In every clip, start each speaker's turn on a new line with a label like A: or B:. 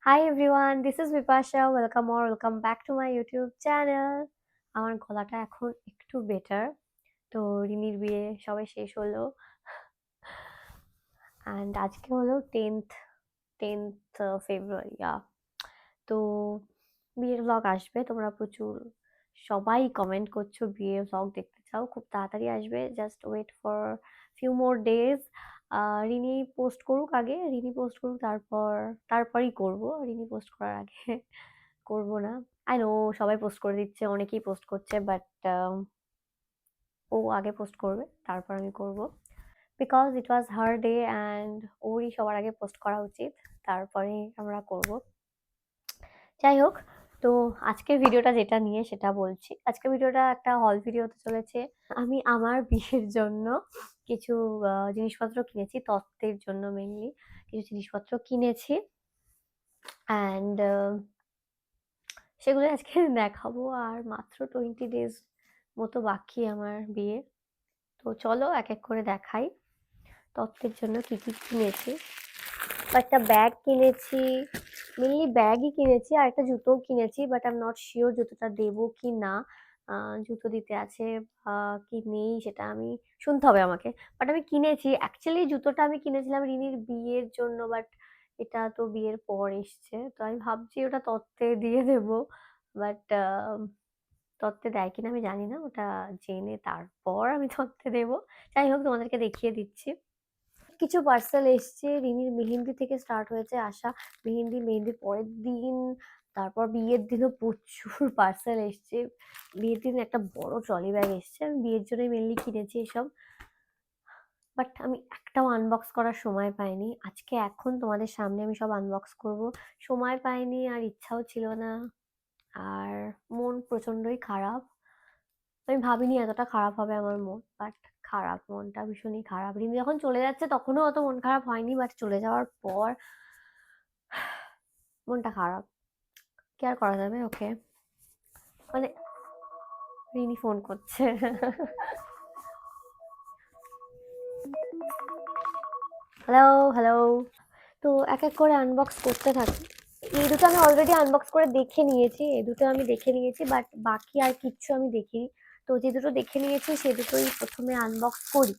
A: Hi everyone, this is Vipasha. Welcome back to my YouTube channel. আমার গলাটা এখন একটু বেটার। তো রিনির বিয়ে সবাই শেষ হলো অ্যান্ড আজকে হলো 10th ফেব্রুয়ারি। তো বিয়ের ব্লগ আসবে, তোমরা প্রচুর সবাই কমেন্ট করছো বিয়ের ব্লগ দেখতে চাও, খুব তাড়াতাড়ি আসবে, just wait for few more days. Rini post করুক আগে, রিনি পোস্ট করুক তারপরই করব, রিনি পোস্ট করার আগে করব না। আই নো সবাই পোস্ট করে দিচ্ছে, অনেকেই পোস্ট করছে, বাট ও আগে পোস্ট করবে তারপর আমি করব, because it was her day and ওরই সবার আগে পোস্ট করা উচিত, তারপরে আমরা করব। যাই হোক, তো আজকের ভিডিওটা যেটা নিয়ে সেটা বলছি। আজকের ভিডিওটা একটা হল ভিডিও হতে চলেছে। আমি আমার বিয়ের জন্য কিছু জিনিসপত্র কিনেছি, তত্ত্বের জন্য মেনলি কিছু জিনিসপত্র কিনেছি অ্যান্ড সেগুলো আজকে দেখাবো। আর মাত্র 20 ডেজ মতো বাকি আমার বিয়ে। তো চলো এক এক করে দেখাই তত্ত্বের জন্য কি কি কিনেছি। একটা ব্যাগ কিনেছি, মেনলি ব্যাগই কিনেছি, আর একটা জুতোও কিনেছি, but I am not sure জুতোটা দেবো কি না। জুতো দিতে আছে কি নেই সেটা আমি শুনতে হবে আমাকে, বাট আমি কিনেছি। অ্যাকচুয়ালি জুতোটা আমি কিনেছিলাম রিনির বিয়ের জন্য, বাট এটা তো বিয়ের পর এসছে, তো আমি ভাবছি ওটা তত্ত্বে দিয়ে দেবো, বাট তত্ত্বে দেয় কিনা আমি জানি না, ওটা জেনে তারপর আমি তত্ত্বে দেবো। যাই হোক, তোমাদেরকে দেখিয়ে দিচ্ছি। কিছু পার্সেল এসছে, রিনির মেহেন্দি থেকে স্টার্ট হয়েছে আসা। মেহেন্দির পরের দিন, তারপর বিয়ের দিনও প্রচুর পার্সেল এসছে। বিয়ের দিন একটা বড় ট্রলি ব্যাগ এসছে, আমি বিয়ের জন্যই মেনলি কিনেছি এসব, বাট আমি একটাও আনবক্স করার সময় পাইনি। আজকে এখন তোমাদের সামনে আমি সব আনবক্স করব, সময় পাইনি আর ইচ্ছাও ছিল না, আর মন প্রচন্ডই খারাপ। আমি ভাবিনি এতটা খারাপ হবে আমার মন, বাট খারাপ, মনটা ভীষণই খারাপ। রিমি যখন চলে যাচ্ছে তখনও অত মন খারাপ হয়নি, বাট চলে যাওয়ার পর মনটা খারাপ। কি আর করা যাবে, ওকে। মানে রিনি ফোন করছে। Hello hello. তো এক এক করে আনবক্স করতে থাকি। এই দুটো আমি অলরেডি আনবক্স করে দেখে নিয়েছি, এই দুটো আমি দেখে নিয়েছি, বাট বাকি আর কিচ্ছু আমি দেখিনি। তো যে দুটো দেখে নিয়েছি সে দুটোই প্রথমে আনবক্স করি।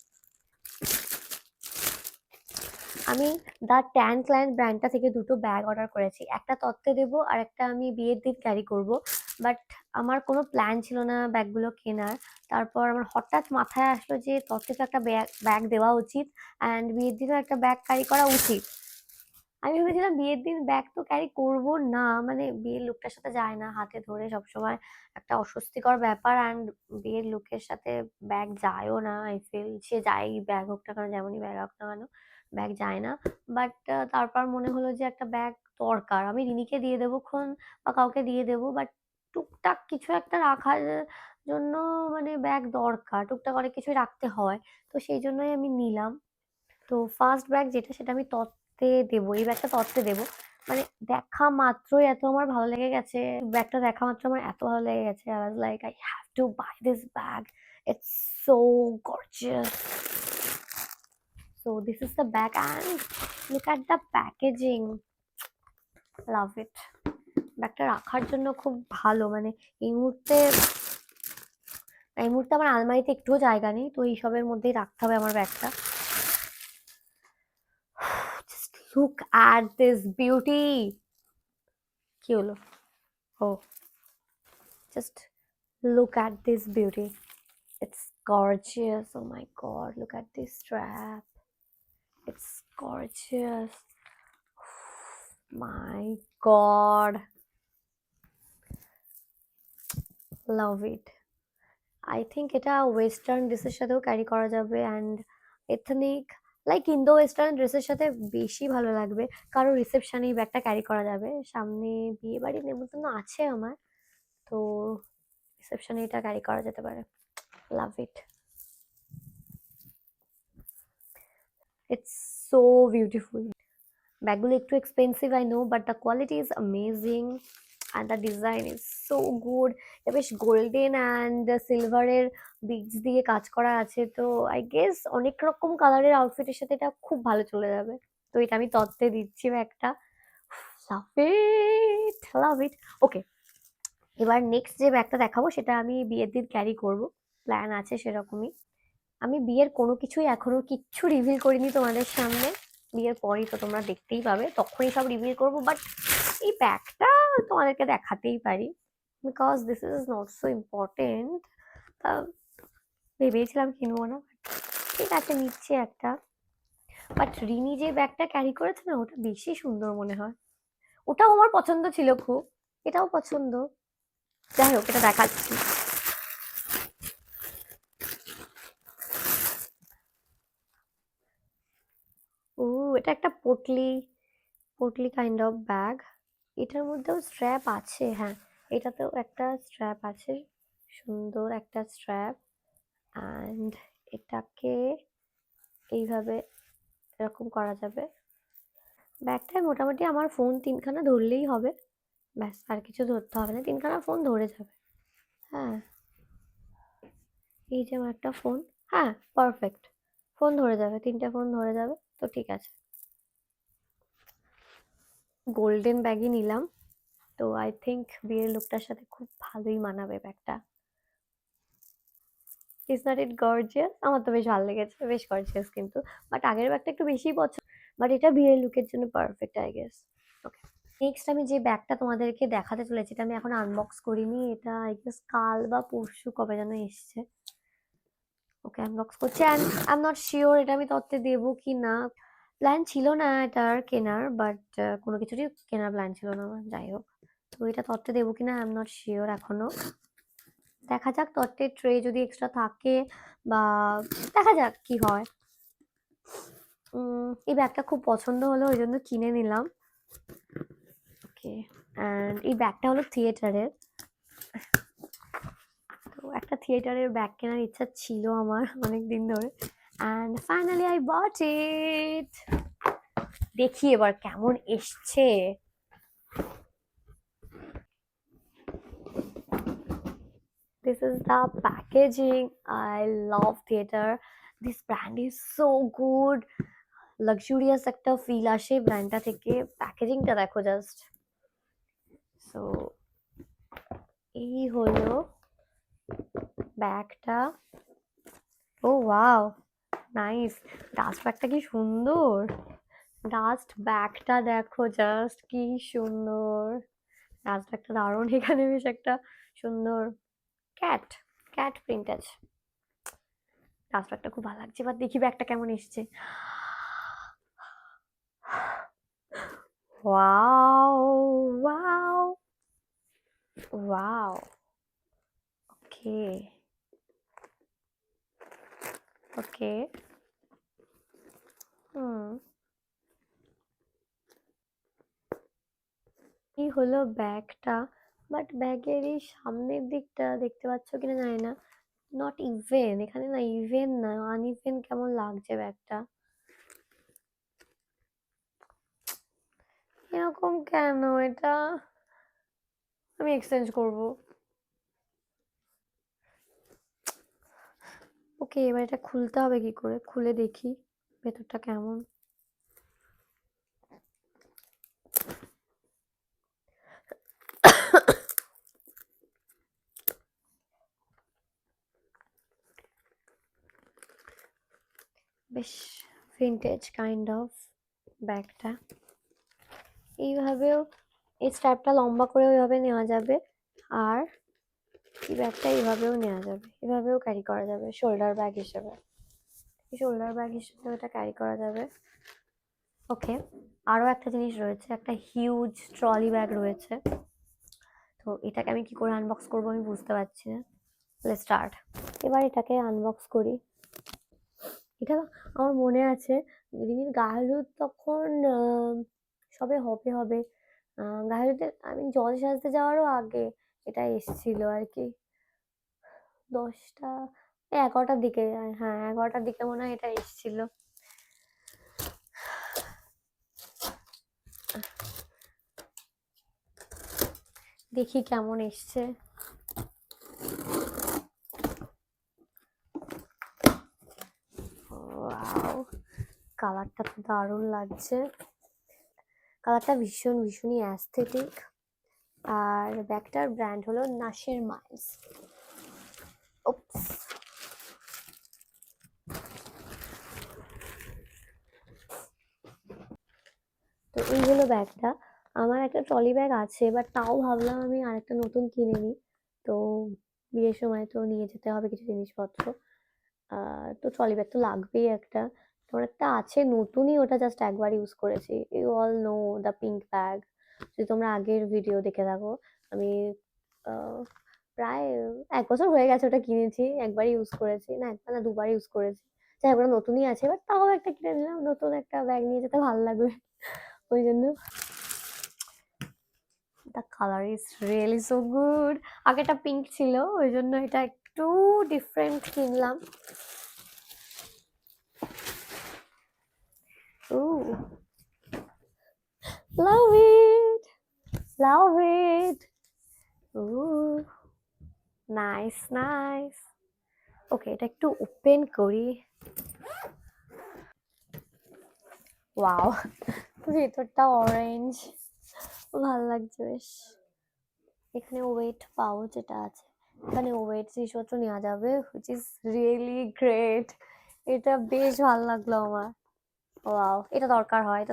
A: আমি দ্য ট্যান ক্লায়েন্ট ব্র্যান্ডটা থেকে দুটো ব্যাগ অর্ডার করেছি, একটা তত্ত্বে দেবো আর একটা আমি বিয়ের দিন ক্যারি করব, বাট আমার কোনো প্ল্যান ছিল না ব্যাগগুলো কেনার। তারপর আমার হঠাৎ মাথায় আসলো যে তত্ত্বে তো একটা ব্যাগ দেওয়া উচিত অ্যান্ড বিয়ের দিনও একটা ব্যাগ ক্যারি করা উচিত। আমি ভেবেছিলাম বিয়ের দিন ব্যাগ তো ক্যারি করব না, মানে বিয়ের লুকটার সাথে যায় না, হাতে ধরে সবসময় একটা অস্বস্তিকর ব্যাপার, অ্যান্ড বিয়ের লুকের সাথে ব্যাগ যায়ও না। আই ফিল সে যাই ব্যাগ হোক না কেন, যেমনই ব্যাগ হোক না কেন, ব্যাগ যায় না। বাট তারপর মনে হলো যে একটা ব্যাগ দরকার, আমি রিনিকে দিয়ে দেবো খন বা কাউকে দিয়ে দেবো, বাট টুকটাক কিছু একটা রাখার জন্য মানে ব্যাগ দরকার, টুকটাক অনেক কিছুই রাখতে হয়। তো সেই জন্যই আমি নিলাম। তো ফার্স্ট ব্যাগ যেটা সেটা আমি তত্ত্বে দেবো, এই ব্যাগটা তত্ত্বে দেবো। মানে দেখা মাত্রই এত আমার ভালো লেগে গেছে, ব্যাগটা দেখা মাত্র আমার এত ভালো লেগে গেছে, I was like I have to buy this bag, it's so gorgeous. So this is the bag and look at the packaging, love it. ব্যাগটা রাখার জন্য খুব ভালো, মানে এই মুহূর্তে এই মুহূর্তে আমার আলমারিতে একটুও জায়গা নেই, তো এইসবের মধ্যেই রাখতে হবে আমার ব্যাগটা। Just look at this beauty. কি হলো? Oh, just look at this beauty. It's gorgeous. Oh my god, look at this strap. It's gorgeous. My god, love it. I think এটা ওয়েস্টার্ন ড্রেসের সাথেও ক্যারি করা যাবে and ethnic like Indo western ড্রেসের সাথে বেশি ভালো লাগবে। কারো রিসেপশনে এই ব্যাগটা ক্যারি করা যাবে, সামনে বিয়ে বাড়ির নেমন্তন্ন আছে আমার, তো রিসেপশনে এটা ক্যারি করা যেতে পারে। Love it. It's so beautiful. ব্যাগগুলো একটু expensive I know, but the quality is amazing and the design is so good. এটা বেশ গোল্ডেন অ্যান্ড সিলভারের বিডস দিয়ে কাজ করা আছে, তো আই গেস অনেক রকম কালারের আউটফিটের সাথে এটা খুব ভালো চলে যাবে। তো এটা আমি তত্ত্বে দিচ্ছি ব্যাগটা। লাভ ইট, লাভ ইট। ওকে, এবার নেক্সট যে ব্যাগটা দেখাবো সেটা আমি বিয়ের দিন ক্যারি করব, প্ল্যান আছে সেরকমই। আমি বিয়ের কোনো কিছুই এখনো কিচ্ছু রিভিল করিনি তোমাদের সামনে। বিয়ের পরেই তো তোমরা দেখতেই পাবে, তখনই সব রিভিল করবো। বাট এই ব্যাগটা তোমাদেরকে দেখাতেই পারি, because this is not so important. ভেবেছিলাম কিনবো না, ঠিক আছে নিচ্ছে একটা। বাট রিনি যে ব্যাগটা ক্যারি করেছে না, ওটা বেশি সুন্দর মনে হয়। ওটাও আমার পছন্দ ছিল খুব, এটাও পছন্দ। যাই হোক, এটা দেখাচ্ছি। ও, এটা একটা potli potli kind of bag. এটার মধ্যেও স্ট্র্যাপ আছে, হ্যাঁ, এটাতেও একটা স্ট্র্যাপ আছে, সুন্দর একটা স্ট্র্যাপ। অ্যান্ড এটাকে এইভাবে এরকম করা যাবে। ব্যাগটায় মোটামুটি আমার ফোন 3খানা ধরলেই হবে, ব্যাস আর কিছু ধরতে হবে না, 3খানা ফোন ধরে যাবে। হ্যাঁ, এই যে আমার একটা ফোন, হ্যাঁ পারফেক্ট, ফোন ধরে যাবে, 3টে ফোন ধরে যাবে, তো ঠিক আছে। গোল্ডেন ব্যাগই নিলাম, তো আই থিঙ্ক বিয়ের লুকটার সাথে খুব ভালোই মানাবে ব্যাগটা। Is not it gorgeous? আমার তো বেশ ভালো লেগেছে, বেশ গর্জিয়াস কিন্তু। বাট আগের ব্যাগটা একটু বেশিই পছন্দ, বাট এটা বিয়ের লুকের জন্য perfect I guess. Okay, next আমি যে ব্যাগটা তোমাদেরকে দেখাতে চলেছি, এটা আমি এখন আনবক্স করিনি, এটা আই গেস কাল বা পরশু কবে যেন এসছে। ওকে, আনবক্স করছি। And I am not sure এটা আমি তত্ত্বে দেবো কি না। প্ল্যান ছিল না এটার কেনার, বাট কোনো কিছুরই কেনার প্ল্যান ছিল না আমার, যাই হোক। তো এটা তত্ত্বে দেবো কিনা আই এম নট শিওর এখনো, দেখা যাক। তত্ত্বের ট্রে যদি এক্সট্রা থাকে বা দেখা যাক কি হয়। এই ব্যাগটা খুব পছন্দ হলো, ওই জন্য কিনে নিলাম। ওকে, অ্যান্ড এই ব্যাগটা হলো থিয়েটারের। তো একটা থিয়েটারের ব্যাগ কেনার ইচ্ছা ছিল আমার অনেক দিন ধরে, অ্যান্ড ফাইনালি আই বট ইট। দেখি এবার কেমন এসছে। This is the packaging. I love theater. This brand is so good. Luxurious একটা ফিল আসে ব্র্যান্ডটা থেকে। প্যাকেজিংটা দেখো জাস্ট। সো এই হলো ব্যাগটা। ও ওয়াও, নাইস। ডাস্ট ব্যাগটা কি সুন্দর, ডাস্ট ব্যাগটা দেখো জাস্ট কি সুন্দর। ডাস্ট ব্যাগটা দারুণ, এখানে বেশ একটা সুন্দর ক্যাট ক্যাট প্রিন্ট আছে। ডাস্ট ব্যাগটা খুব ভালো লাগছে। এবার দেখি ব্যাগটা কেমন এসছে। Wow wow wow. Okay okay, hmm, এই হলো ব্যাগটা। বাট ব্যাগের এই সামনের দিকটা দেখতে পাচ্ছ কিনা জানি না, নট ইভেন, এখানে না ইভেন না, আনইভেন কেমন লাগছে ব্যাগটা। এরকম কেন এটা? আমি এক্সচেঞ্জ করব। ওকে, এবার এটা খুলতে হবে কি করে, খুলে দেখি ভেতরটা কেমন। বেশ ভিন্টেজ কাইন্ড অফ ব্যাগটা। এইভাবেও এই স্ট্র্যাপটা লম্বা করে ওইভাবে নেওয়া যাবে, আর এই ব্যাগটা এইভাবেও নেওয়া যাবে, এভাবেও ক্যারি করা যাবে শোল্ডার ব্যাগ হিসেবে। শোল্ডার ব্যাগ হিসেবে এটা ক্যারি করা যাবে। ওকে, আরও একটা জিনিস রয়েছে, একটা হিউজ ট্রলি ব্যাগ রয়েছে। তো এটাকে আমি কি করে আনবক্স করবো আমি বুঝতে পারছি না। Let's start. এবার এটাকে আনবক্স করি। এটা আমার মনে আছে, রিমির গায়ে হলুদ তখন সবে হবে হবে গায়ে হলুদে আমি জল সাজতে যাওয়ারও আগে এটা এসছিল আর কি। 10টা, 11টার দিকে, হ্যাঁ 11টার দিকে মনে হয় এটা এসছিল। দেখি কেমন এসছে। ওয়াও, কালারটা তো দারুণ লাগছে। কালারটা ভীষণই অ্যাস্থেটিক। আর ব্যাগটার ব্র্যান্ড হলো নাশের মাইলস। তো এই হলো ব্যাগটা। আমার একটা ট্রলি ব্যাগ আছে, বাট তাও ভাবলাম আমি আরেকটা নতুন কিনে নিই। তো বিয়ের সময় তো নিয়ে যেতে হবে কিছু জিনিসপত্র। তো ট্রলি ব্যাগ তো লাগবেই একটা। তোমার একটা আছে নতুনই, ওটা জাস্ট একবার ইউজ করেছি। You all know the pink bag. যদি তোমরা আগের ভিডিও দেখে থাকো, আমি প্রায় 1 বছর হয়ে গেছে ওটা কিনেছি, একবারই ইউজ করেছি, না একবার না দুবার ইউজ করেছি। যাই হোক, ওটা নতুনই আছে, বাট তাও একটা কিনে নিলাম, নতুন একটা ব্যাগ নিয়ে যেতে ভালো লাগবে ওই জন্য। The colour is really so good. আগেটা পিঙ্ক ছিল, ওই জন্য এটা একটু ডিফারেন্ট কিনলাম। Ooh, love it, love it. Ooh, nice. ওকে, এটা একটু ওপেন করি। ওয়াও, ভেতরটা অরেঞ্জ, ভালো লাগছে বেশ। এখানে ওয়েট পাউচ এটা আছে, এখানে ওয়েট জিনিসপত্র নেওয়া যাবে, হুইচ ইজ রিয়েলি গ্রেট। এটা বেশ ভালো লাগলো আমার। ওয়াও, এটা দরকার হয়।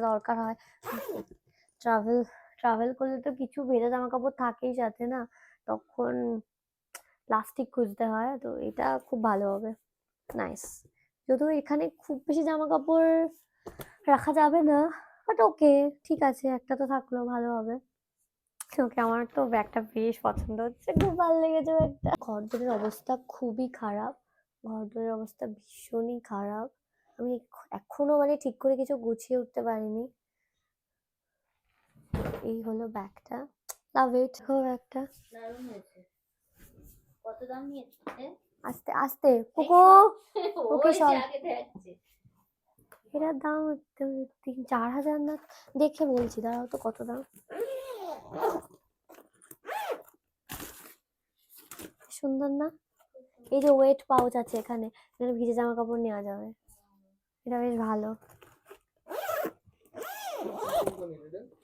A: ট্রাভেল ট্রাভেল করলে তো কিছু ভেজা জামা কাপড় থাকেই সাথে, না? তখন প্লাস্টিক খুঁজতে হয়, তো এটা খুব ভালো হবে। নাইস। যদিও এখানে খুব বেশি জামা কাপড় রাখা যাবে না, বাট ওকে, ঠিক আছে, একটা তো থাকলেও ভালো হবে। ওকে, আমার তো ব্যাগটা বেশ পছন্দ হচ্ছে, খুব ভালো লেগেছে ব্যাগটা। ঘরদোরের অবস্থা খুবই খারাপ, ঘরদোরের অবস্থা ভীষণই খারাপ। আমি এখনো মানে ঠিক করে কিছু গুছিয়ে উঠতে পারিনি। এই হলো ব্যাগটা, লাভ ইট। ব্যাগটা দারুণ হয়েছে। কত দাম নিয়েছে? আস্তে আস্তে কুকু, ওকে সব এটার দাম 3-4 হাজার না, দেখে বলছি, দাঁড়াও তো কত দাম। সুন্দর না? এই যে ওয়েট পাউচ আছে এখানে, এখানে ভিজে জামা কাপড় নেওয়া যাবে, এটা বেশ ভালো।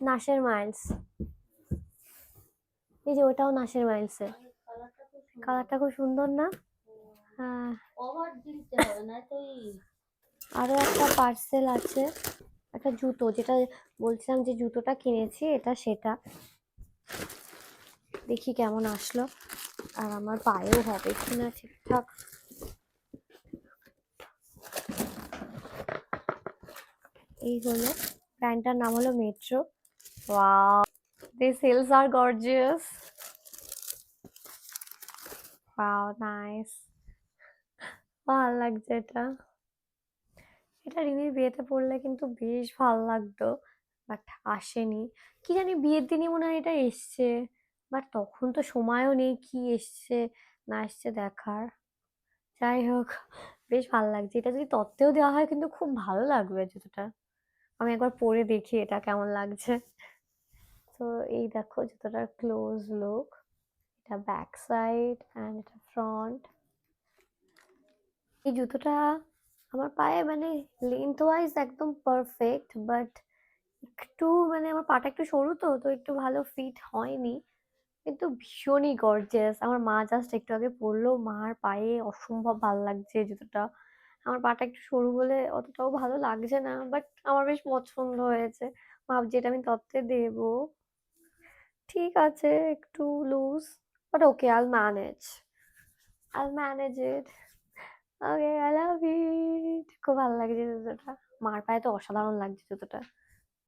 A: নাশের মাইলস, এই যে ওটাও নাশের মাইলসের। কালারটা খুব সুন্দর না? হ্যাঁ। আরো একটা পার্সেল আছে, একটা জুতো, যেটা বলছিলাম যে জুতোটা কিনেছি, এটা সেটা। দেখি কেমন আসলো, আর আমার পায়েও হবে কিনা ঠিকঠাক। এই হলো, ব্র্যান্ডটার নাম হলো Metro. Wow, this heels are gorgeous. Wow, nice, ভালো লাগছে এটা। এটা রিমির বিয়েতে পড়লে কিন্তু বেশ ভালো লাগতো, বাট আসেনি। কি জানি বিয়ের দিনই মনে হয় এটা এসছে, বাট তখন তো সময়ও নেই কি এসছে না এসছে দেখার। যাই হোক, বেশ ভালো লাগছে। এটা যদি তত্ত্বেও দেওয়া হয় কিন্তু খুব ভালো লাগবে জুতোটা। আমি একবার পরে দেখি এটা কেমন লাগছে। তো এই দেখো জুতোটার ক্লোজ লুক, এটা ব্যাক সাইড অ্যান্ড এটা ফ্রন্ট। এই জুতোটা আমার পায়ে মানে লেন্থ ওয়াইজ একদম পারফেক্ট, বাট একটু মানে আমার পাটা একটু সরু, তো তো একটু ভালো ফিট হয়নি, কিন্তু ভীষণই গর্জিয়াস। আমার মা জাস্ট একটু আগে পরলো, মার পায়ে অসম্ভব ভালো লাগছে জুতোটা। আমার পাটা একটু সরু বলে অতটাও ভালো লাগছে না, বাট আমার বেশ পছন্দ হয়েছে। ভাবছি এটা আমি তত্ত্বে দেবো। ঠিক আছে, একটু loose, but okay, I'll manage it. Okay, I love it. খুব ভালো লাগছে জুতোটা, মার পায়ে তো অসাধারণ লাগছে জুতোটা।